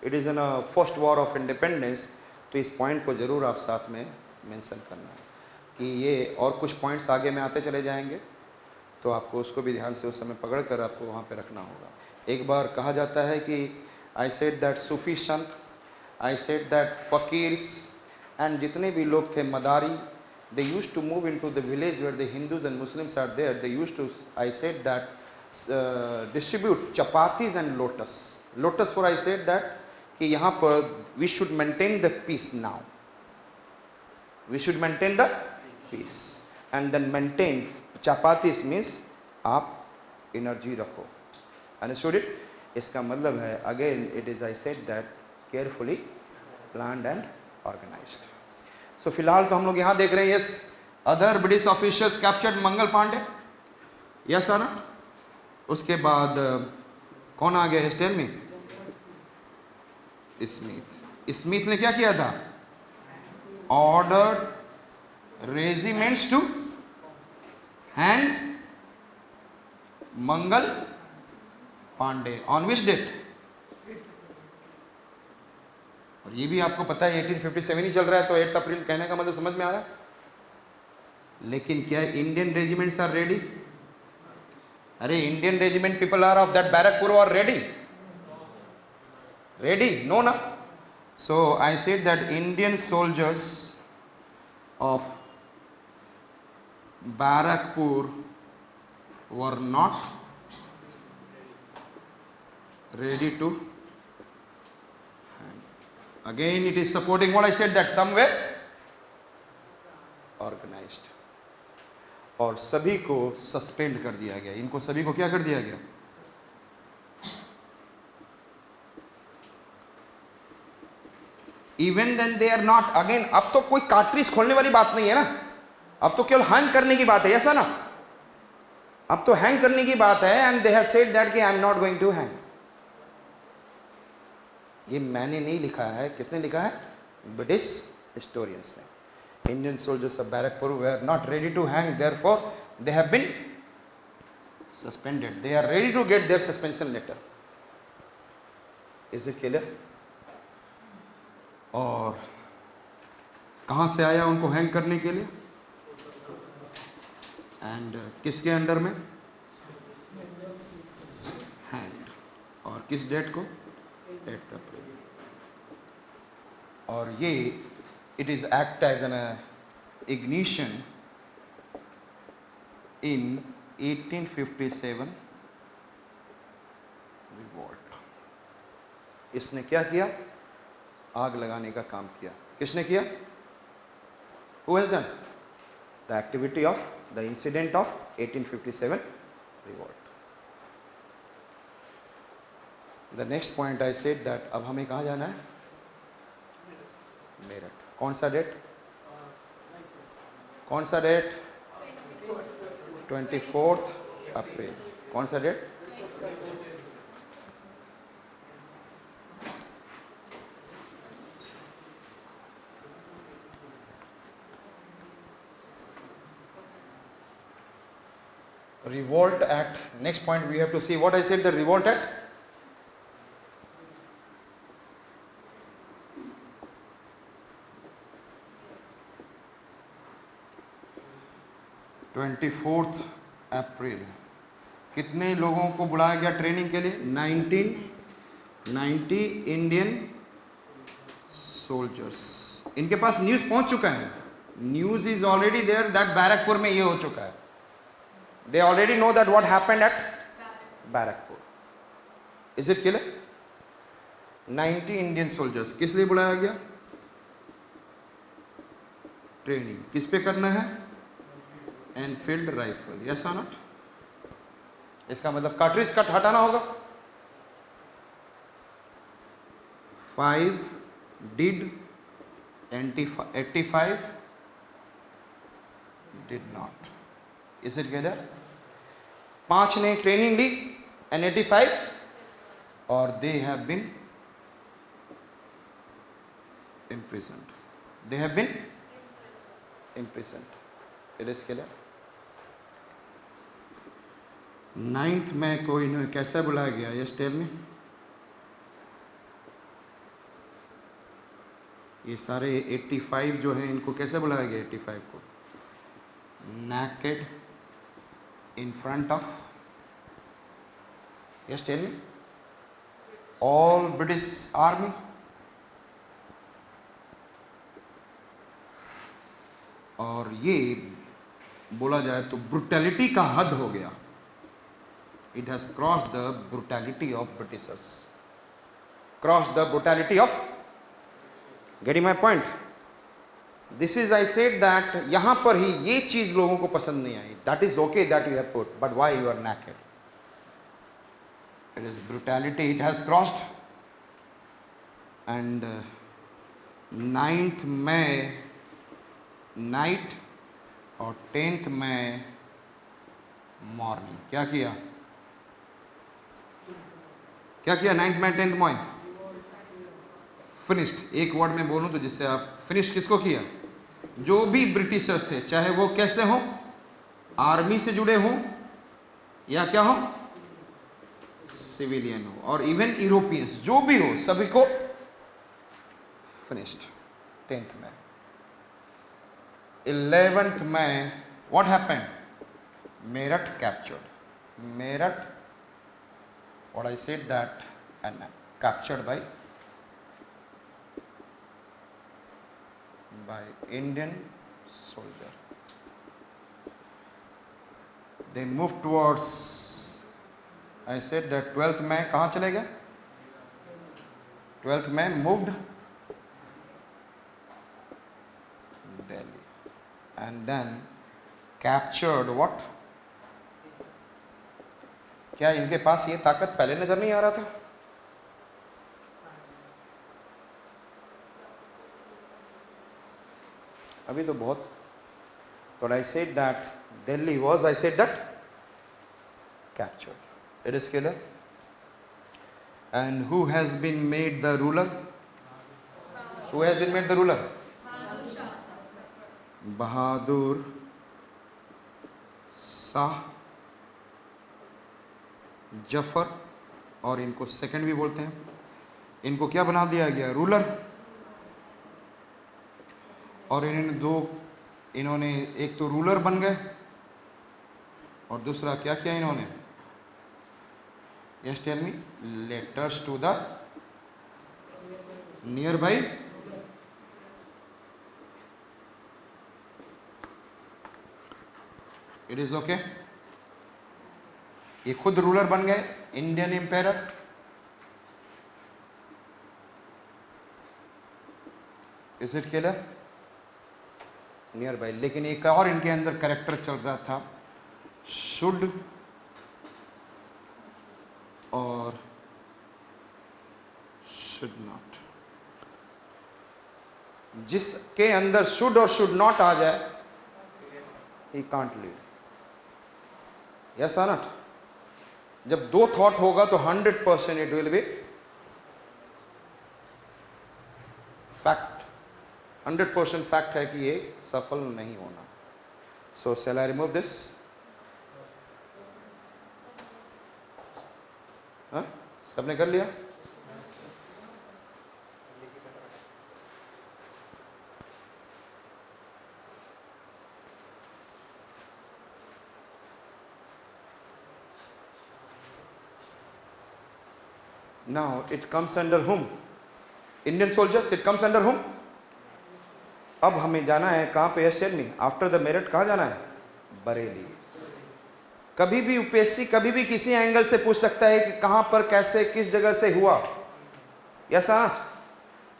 It is an first war of independence. तो इस point को ज़रूर आप साथ में मेंशन करना है कि ये, और कुछ पॉइंट्स आगे में आते चले जाएंगे, तो आपको उसको भी ध्यान से उस समय पकड़ कर आपको वहाँ पे रखना होगा। एक बार कहा जाता है कि आई said that Sufi Sant, I said that फ़कीर्स and जितने भी लोग थे मदारी, they used to move into the village where the Hindus and Muslims are there. They used to, I said that, distribute chapatis and lotus. Lotus for I said that कि यहाँ पर we should maintain the peace now. We should maintain the peace and then maintain chapatis means आप energy रखो। Understood it? इसका मतलब है again it is I said that carefully planned and organized. सो फिलहाल तो हम लोग यहाँ देख रहे हैं, yes, other British officials captured Mangal Pandey, yes आना। उसके बाद कौन आ गया स्टेल में? स्मिथ। स्मिथ ने क्या किया था? Order regiments to hang Mangal Pandey on which date? और ये भी आपको पता है 1857 ही चल रहा है, तो 8 अप्रैल कहने का मतलब समझ में आ रहा है। लेकिन क्या इंडियन रेजिमेंट्स आर रेडी? अरे Indian regiment people are of that Barrackpore are ready? Ready? No ना। So I said that Indian soldiers of Barrackpore were not ready to, again it is supporting what I said that somewhere organized, और सभी को suspend कर दिया गया। इनको सभी को क्या कर दिया गया? Even then they are not, again अब तो कोई कार्ट्रिज खोलने वाली बात नहीं है ना, अब तो केवल हैंग करने की बात है, ऐसा ना, अब तो हैंग करने की बात है। And they have said that कि I am not going to hang. ये मैंने नहीं लिखा है, किसने लिखा है? ब्रिटिश हिस्टोरियंस ने। Indian soldiers of Barrackpore were not ready to hang, therefore they have been suspended, they are ready to get their suspension letter. Is it clear? और कहां से आया उनको हैंग करने के लिए? एंड किसके अंडर में? हैंड। और किस डेट को? 8 अप्रैल। और ये it is act as an ignition in 1857 revolt. इसने क्या किया? आग लगाने का काम किया। किसने किया? Who has done? The activity of the incident of 1857 revolt. The next point I said that अब हमें कहाँ जाना है? मेरठ। कौन सा डेट? कौन सा डेट? 24 अप्रैल। कौन सा date? Revolt Act. Next point we have to see what I said, the Revolt Act. अप्रैल। कितने लोगों को बुलाया गया ट्रेनिंग के लिए? 1990 इंडियन सोल्जर्स। इनके पास न्यूज़ पहुंच चुका है, news is already there that Barrackpore में ये हो चुका है। They already know that what happened at Barakpur. Is it clear? 90 Indian soldiers. किस लिए बुलाया गया? ट्रेनिंग किस पे करना है? Enfield rifle. यस और नॉट? इसका मतलब कार्ट्रिज कट हटाना होगा। 5 did 85 did not. Is it clear? 5 ने ट्रेनिंग ली and 85 और they have been imprisoned. They have been imprisoned. It is clear? 9th में कोई नहीं, कैसे बुलाया गया? Yes, tell me. ये सारे 85 जो हैं इनको कैसे बुलाया गया 85 को? naked in front of, yes tell me, all British army. और ये बोला जाए तो ब्रुटैलिटी का हद हो गया. It has crossed the brutality of Britishers. Crossed the brutality of, getting my point? This is, I said that यहाँ पर ही ये चीज लोगों को पसंद नहीं आई. That is okay that you have put, but why you are naked? It is brutality. It has crossed. And 9th May night और 10th May morning क्या किया? क्या किया 9th May 10th May? Finished. एक वर्ड में बोलूं तो जिससे आप फिनिश किसको किया? जो भी ब्रिटिशर्स थे, चाहे वो कैसे हो, आर्मी से जुड़े हो या क्या हो, सिविलियन हो, और इवन यूरोपियंस जो भी हो, सभी को finished. 10th May. 11th May, what happened? Meerut captured. Meerut, what I said that, and captured by Indian soldier. They moved towards, I said that 12th May कहाँ चले गए? 12th May moved Delhi and then captured what? क्या इनके पास ये ताकत पहले नजर नहीं आ रहा था? अभी तो बहुत. But I said that Delhi was, I said that, captured. It is clear. And who has been made the ruler? Who has been made the ruler? Bahadur Shah Zafar, और इनको सेकंड भी बोलते हैं. इनको क्या बना दिया गया? रूलर. और इन्होंने एक तो रूलर बन गए और दूसरा क्या किया इन्होंने? Yes tell me. Letters to the near by. It is okay. ये खुद रूलर बन गए, Indian empire. Is it clear? Nearby. लेकिन एक और इनके अंदर कैरेक्टर चल रहा था, शुड और शुड नॉट. जिसके अंदर शुड और शुड नॉट आ जाए, he can't live. Yes or not? जब दो थॉट होगा तो 100% it will be fact. 100% fact है कि ये सफल नहीं होना. So shall I remove this? हाँ? सबने कर लिया? Now it comes under whom? Indian soldiers. It comes under whom? अब हमें जाना है कहाँ पे? Yes tell me. After the Meerut कहाँ जाना है? बरेली. कभी भी यूपीएससी कभी भी किसी एंगल से पूछ सकता है कि कहाँ पर, कैसे, किस जगह से हुआ. Yes aunt.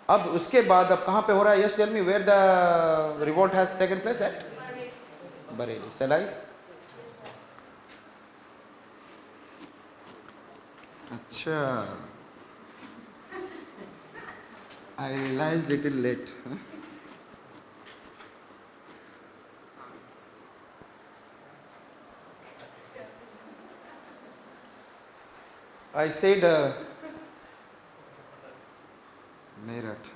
अब उसके बाद अब कहाँ पे हो रहा है? Yes tell me. Where the revolt has taken place? At Bareilly. सलाई. अच्छा, I realized little late. Huh? I said Meerut.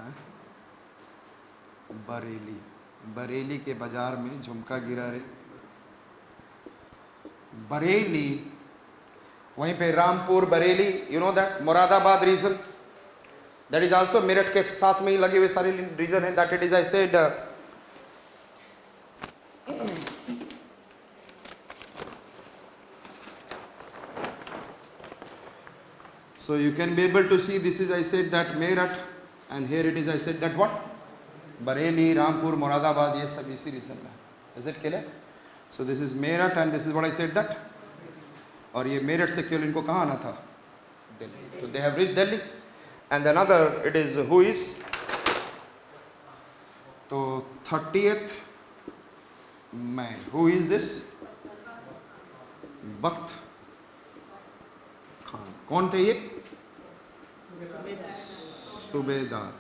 Bareilly. Bareilly के बाजार में झुमका गिरा रे. बरेली, वहीं पे Rampur, Bareilly, you know that, Moradabad region. That is also Meerut के साथ में ही लगे हुए सारे रीजन है, that it is I said so you can be able to see this is I said that Meerut and here it is I said that what Bareilly, Rampur, Moradabad, ये सब इसी रीजन में. Is it clear? So this is Meerut and this is what I said that. और ये मेरठ से केवल इनको कहाँ आना था? Delhi. So they have reached Delhi. And another it is who is? तो 30th May. Who is this? बख्त खान. कौन थे ये? सूबेदार.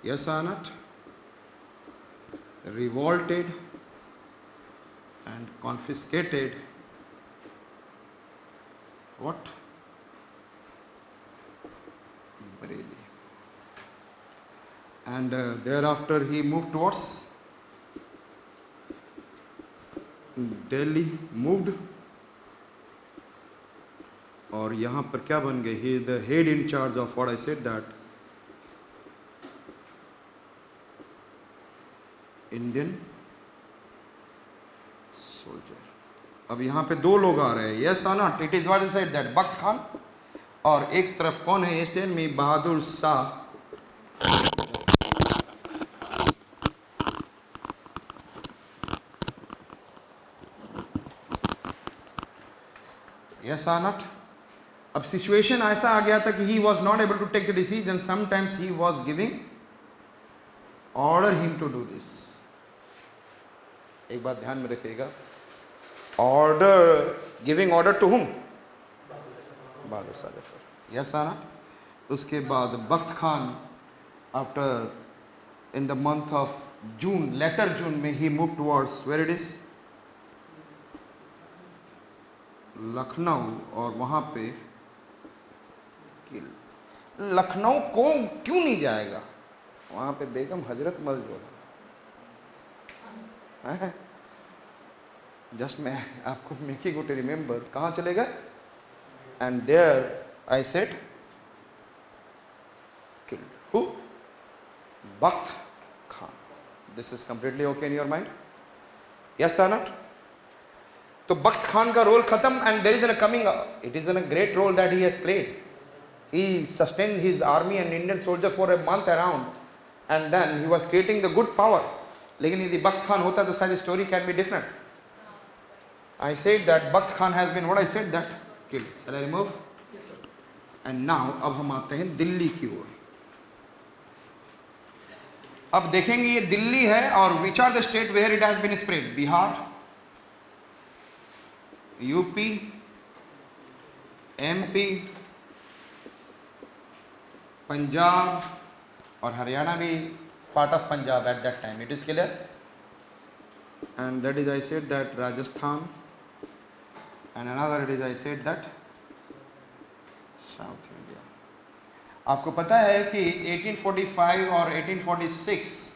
Yes or not? Revolted and confiscated what? Bareilly. And thereafter he moved towards Delhi, moved. और यहाँ पर क्या बन गए? He is the head in charge of what I said that Indian soldier. अब यहाँ पे दो लोग आ रहे हैं. Yes or not? It is what I said that बख्त खान और एक तरफ कौन है? Yes, tell me. Bahadur Shah. Yes or not? अब सिचुएशन ऐसा आ गया था कि he was not able to take the decision. Sometimes he was giving order him to do this. एक बात ध्यान में रखिएगा. Order, giving order to whom? Bahadur Shah Zafar. Yes or not? उसके बाद बख्त Khan after in the month of June, later June में he moved towards where it is? Lucknow. और वहाँ पे लखनऊ को क्यों नहीं जाएगा? वहाँ पे बेगम हजरत महल जो है. जस्ट मैं आपको मेकिंग टू रिमेंबर. कहाँ चले गए? And there I said killed. Who? Bakht Khan. This is completely okay in your mind? Yes और नॉट? तो बख्त खान का रोल खत्म. And there is an coming, it is an great role that he has played. He sustained his army and Indian soldier for a month around, and then he was creating the good power. लेकिन यदि बख्त खान होता तो शायद story can be different. I said that Bakht Khan has been what I said that killed. Shall I remove? Yes, sir. And now अब हम आते हैं दिल्ली की ओर. अब देखेंगे ये दिल्ली है और which are the state where it has been spread? Bihar, UP, MP, Punjab और हरियाणा भी part of Punjab at that time. It is clear? And that is I said that Rajasthan, and another it is I said that South India. आपको पता है कि 1845 और 1846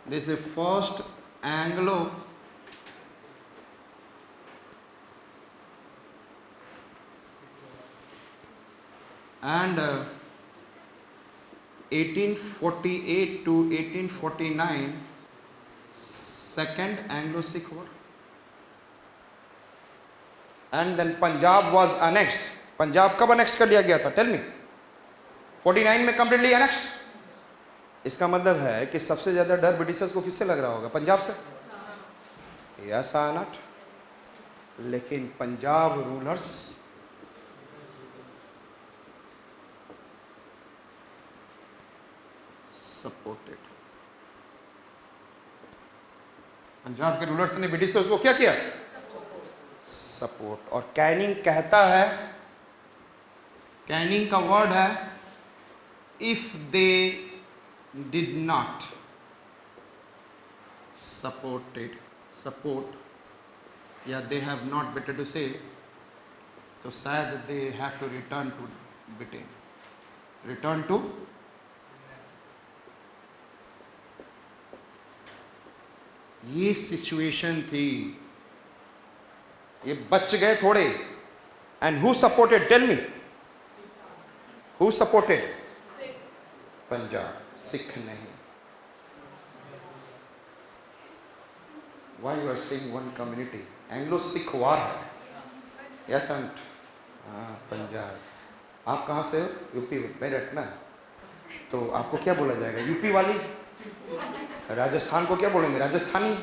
this is first Anglo and 1848 to 1849 second Anglo-Sikh war, and then Punjab was annexed. Punjab कब annexed कर लिया गया था? Tell me. 49 में completely annexed. इसका मतलब है कि सबसे ज्यादा डर ब्रिटिशर्स को किससे लग रहा होगा? पंजाब से. Yes or not? लेकिन पंजाब रूलर्स सपोर्टेड. पंजाब के रूलर्स ने ब्रिटिशर्स को क्या किया? सपोर्ट. और कैनिंग कहता है, कैनिंग का वर्ड है if they did not supported, support या they have not, better to say, तो शायद they have to return to Britain, return to. ये सिचुएशन थी. ये बच गए थोड़े. And who supported? Tell me. Who supported? Punjab, Sikh नहीं. Why you are saying one community? Anglo-Sikh war है. Yes and हाँ पंजाब. आप कहाँ से हो? यूपी मेरठ ना. तो आपको क्या बोला जाएगा? यूपी वाली. राजस्थान को क्या बोलेंगे? राजस्थानी.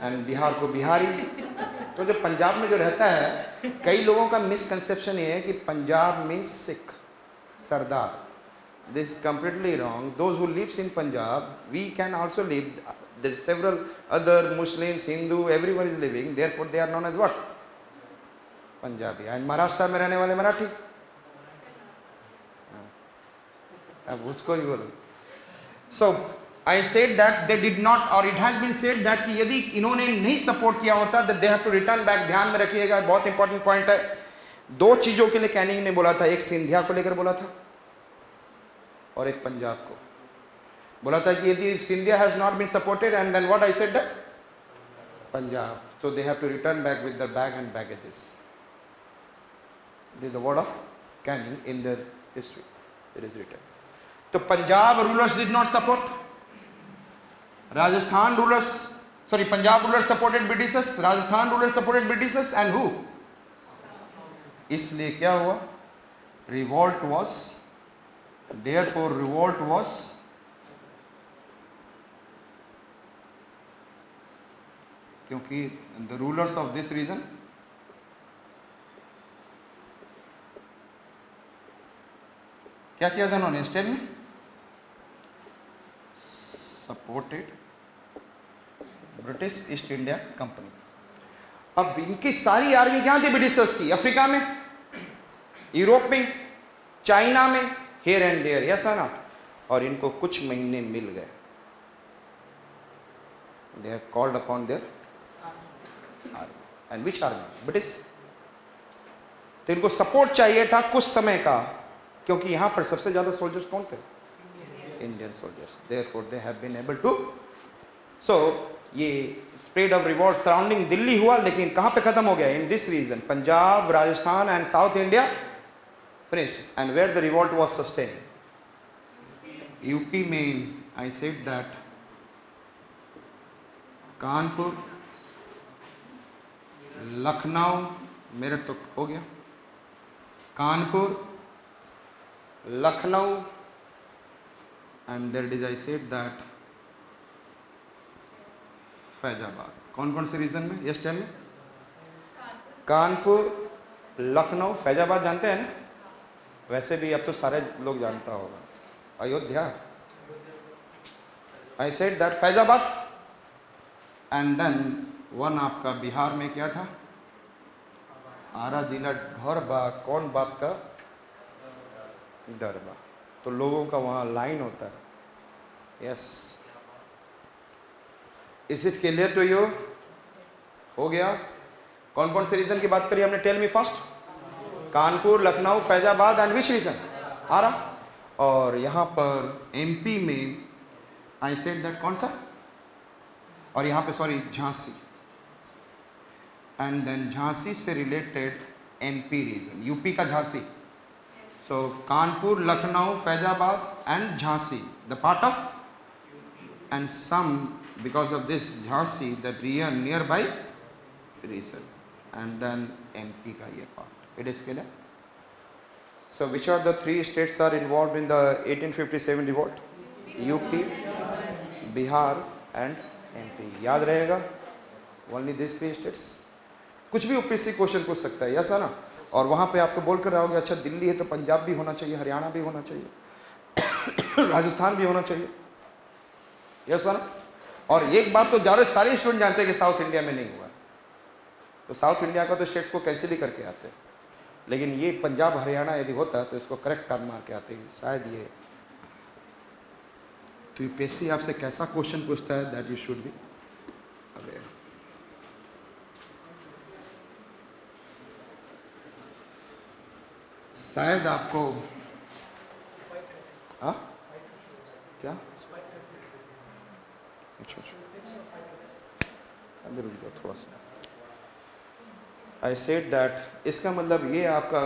एंड बिहार को बिहारी. तो जो पंजाब में जो रहता है, कई लोगों का मिसकंसेप्शन ये है कि पंजाब में सिख, सरदार. This is completely wrong. Those who lives in Punjab, we can also live. There are several other Muslims, Hindu, everyone is living. Therefore, they are known as what? Punjabi. And Maharashtra में रहने वाले मराठी. अब उसको ही बोलो. So I said that they did not, or it has been said that कि यदि इन्होंने नहीं सपोर्ट किया होता, that they have to return back. ध्यान में रखिएगा, बहुत इंपॉर्टेंट पॉइंट है. दो चीजों के लिए कैनिंग ने बोला था. एक सिंधिया को लेकर बोला था और एक पंजाब को बोला था कि यदि Scindia has not been supported, and then what I said that Punjab, so they have to return back with their bag and baggages. This is the word of Canning in their history. It is written. So Punjab rulers did not support. Rajasthan rulers, sorry, Punjab rulers supported Britishers. Rajasthan rulers supported Britishers, and who? इसलिए क्या हुआ? Revolt was. Therefore, revolt was क्योंकि the rulers of this region क्या किया था उन्होंने? State में supported British east India company. अब इनकी सारी आर्मी कहां थी ब्रिटिशर्स की? अफ्रीका में, यूरोप में, चाइना में, here and there, yes or not? और इनको कुछ महीने मिल गए. They have called upon their army. And which army? British. तो इनको सपोर्ट चाहिए था कुछ समय का, क्योंकि यहाँ पर सबसे ज्यादा सोल्जर्स कौन थे? Indian soldiers. Therefore they have been able to. So ये spread of revolt surrounding Delhi हुआ, लेकिन कहाँ पे खत्म हो गया? In this region, Punjab, Rajasthan and South India finished. And where the revolt was sustained? UP में I said that Kanpur, Lucknow, Meerut तो हो गया, Kanpur, Lucknow, and there did I said that Faizabad. कौन कौन से रीजन में? Yes tell me. Kanpur, Lucknow, Faizabad जानते हैं ना? वैसे भी अब तो सारे लोग जानता होगा. Ayodhya. I said that Faizabad. And then one आपका बिहार में क्या था? आरा जिला घरबा. कौन बात का? दरबा. तो लोगों का वहाँ लाइन होता है. Yes. Is it clear to you? हो गया. कौन कौन से रीजन की बात करी हमने? Tell me first. Kanpur, Lucknow, Faizabad and which region? Ara. और यहाँ पर एमपी में आई सेड दैट कौन सा? और यहाँ पे sorry Jhansi. And then Jhansi से रिलेटेड एमपी रीजन, यूपी का Jhansi. So Kanpur, Lucknow, Faizabad and Jhansi the part of, and some because of this Jhansi the near by region, and then MP का ये part. It is clear. So which are the three states are involved in the 1857 revolt? UP, Bihar and MP. याद रहेगा? Only these three states. कुछ भी UPSC question पूछ सकता है, yes है ना? और वहाँ पे आप तो बोल कर रहोगे अच्छा दिल्ली है तो पंजाब भी होना चाहिए, हरियाणा भी होना चाहिए, राजस्थान भी होना चाहिए, यस है ना? और एक बात तो ज़्यादा सारे स्टूडेंट जानते हैं कि साउथ इंडिया में नहीं हुआ. तो साउथ इंडिया का तो स्टेट्स को कैंसिल ही करके आते हैं, लेकिन ये पंजाब हरियाणा यदि होता है तो इसको करेक्ट टर्म मार के आते हैं शायद ये. तो यूपीएससी आपसे कैसा क्वेश्चन पूछता है that you should be aware. शायद आपको हाँ क्या अभी रुक जाओ थोड़ा सा. आई सेड दैट इसका मतलब ये आपका